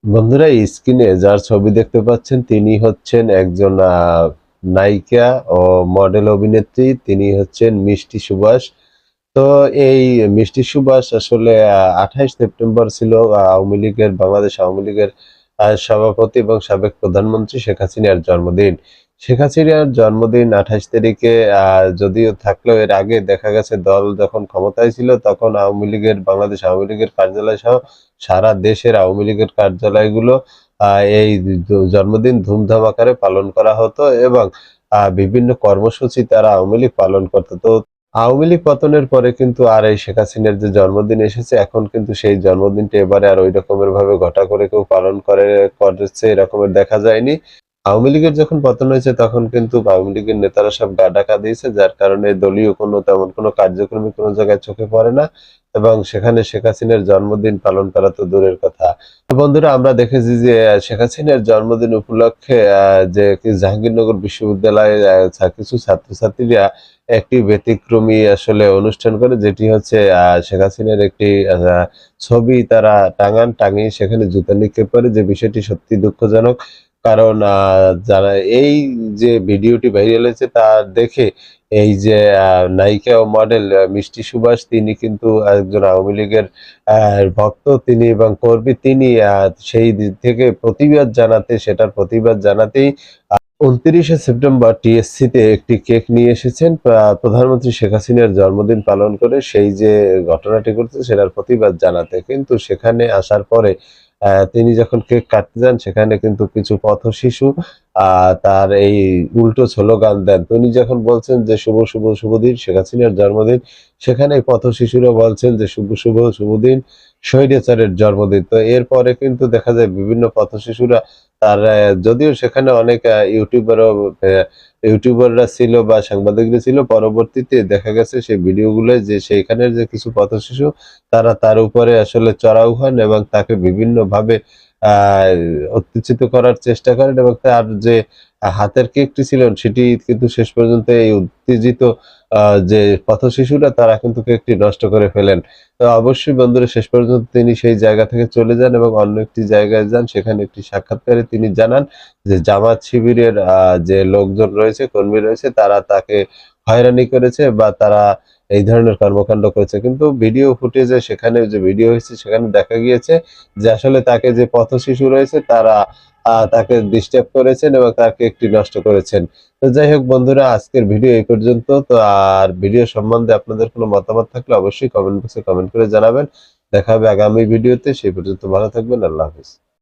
বন্ধুরা, স্ক্রিনে যার ছবি দেখতে পাচ্ছেন তিনি হচ্ছেন একজন নায়িকা ও মডেল অভিনেত্রী। তিনি হচ্ছেন মিষ্টি সুভাষ। তো এই মিষ্টি সুভাষ আসলে 28 সেপ্টেম্বর ছিল বাংলাদেশ আওয়ামী লীগের সভাপতি এবং সাবেক প্রধানমন্ত্রী শেখ হাসিনার জন্মদিন। শেখ হাসিনার জন্মদিন 28 তারিখে, যদিও থাকলেও এর আগে দেখা গেছে দল যখন ক্ষমতায় ছিল তখন বাংলাদেশ আওয়ামী লীগের কার্যালয় সহ সারা দেশের আওয়ামী লীগের কার্যালয়গুলো এই জন্মদিন ধুমধাম আকারে পালন করা হতো এবং বিভিন্ন কর্মসূচি তারা আওয়ামী লীগ পালন করতো। তো আওয়ামী লীগ পতনের পরে কিন্তু আর এই শেখ হাসিনার যে জন্মদিন এসেছে, এখন কিন্তু সেই জন্মদিনটা এবারে আর ওই রকমের ভাবে ঘটা করে কেউ পালন করেছে এরকমের দেখা যায়নি। আওয়ামী লীগের যখন পতন হয়েছে তখন কিন্তু আওয়ামী লীগের নেতারা সব গা ঢাকা দিয়েছে, যার কারণে দলীয় তেমন কোনো কার্যক্রমে কোনো জায়গায় চোখে পড়ে না এবং সেখানে শেখ হাসিনার জন্মদিন পালন করা তো দূরের কথা। তো বন্ধুরা, আমরা দেখেছি যে শেখ হাসিনার জন্মদিন উপলক্ষে যে জাহাঙ্গীরনগর বিশ্ববিদ্যালয়ে কিছু ছাত্রছাত্রীরা একটি ব্যতিক্রমী আসলে অনুষ্ঠান করে, যেটি হচ্ছে শেখ হাসিনার একটি ছবি তারা টাঙিয়ে সেখানে জুতা নিক্ষেপ করে, যে বিষয়টি সত্যি দুঃখজনক। কারণ যারা এই যে ভিডিওটি ভাইরাল হয়েছে তা দেখে এই যে নায়িকা ও মডেল মিষ্টি সুভাষ, তিনি কিন্তু একজন আওয়ামী লীগের ভক্ত তিনি এবং কর্মী। তিনি সেই দিক থেকে সেটার প্রতিবাদ জানাতেই 29 সেপ্টেম্বর টিএসসিতে একটি কেক নিয়ে এসেছেন প্রধানমন্ত্রী শেখ হাসিনার জন্মদিন পালন করে সেই যে ঘটনাটি ঘটেছে সেটার প্রতিবাদ জানাতে। কিন্তু সেখানে আসার পরে তিনি যখন কেক কাটতে যান সেখানে কিন্তু কিছু পথশিশু তার এই উল্টো স্লোগান দেন। তিনি যখন বলছেন যে শুভ শুভ শুভদিন শেখ হাসিনার জন্মদিন, সেখানে পথশিশুরা বলছেন যে শুভ শুভ শুভদিন স্বৈরাচারের জন্মদিন। তো এরপরে কিন্তু দেখা যায় বিভিন্ন পথশিশুরা তার যদিও সেখানে অনেক ইউটিউবাররা ছিল বা সাংবাদিকরা ছিল, পরবর্তীতে দেখা গেছে সেই ভিডিওগুলোয় যে সেইখানের যে কিছু পথশিশু তারা তার উপরে আসলে চড়াও হন এবং তাকে বিভিন্নভাবে আহ উত্তেজিত করার চেষ্টা করেন এবং তার যে হাতের কেকটি ছিল সেটি কিন্তু শেষ পর্যন্ত এই উত্তেজিত যে পথশিশুরা তারা কিন্তু কেকটি নষ্ট করে ফেলেন। তো অবশ্যই বন্ধুরা, শেষ পর্যন্ত তিনি সেই জায়গা থেকে চলে যান এবং অন্য একটি জায়গায় যান। সেখানে একটি সাক্ষাৎকারে তিনি জানান যে জামাত শিবিরের যে লোকজন রয়েছে, কর্মী রয়েছে, তারা তাকে হয়রানি করেছে বা তারা এই ধরনের কর্মকাণ্ড করেছে। কিন্তু ভিডিও ফুটেজে সেখানে যে ভিডিও হয়েছে সেখানে দেখা গিয়েছে যে আসলে তাকে যে পথশিশু রয়েছে তারা তাকে ডিস্টার্ব করেছেন এবং তাকে একটি নষ্ট করেছেন। তো যাই হোক বন্ধুরা, আজকের ভিডিও এই পর্যন্ত। তো আর ভিডিও সম্বন্ধে আপনাদের কোনো মতামত থাকলে অবশ্যই কমেন্ট বক্সে কমেন্ট করে জানাবেন। দেখা হবে আগামী ভিডিওতে। সেই পর্যন্ত ভালো থাকবেন। আল্লাহ হাফেজ।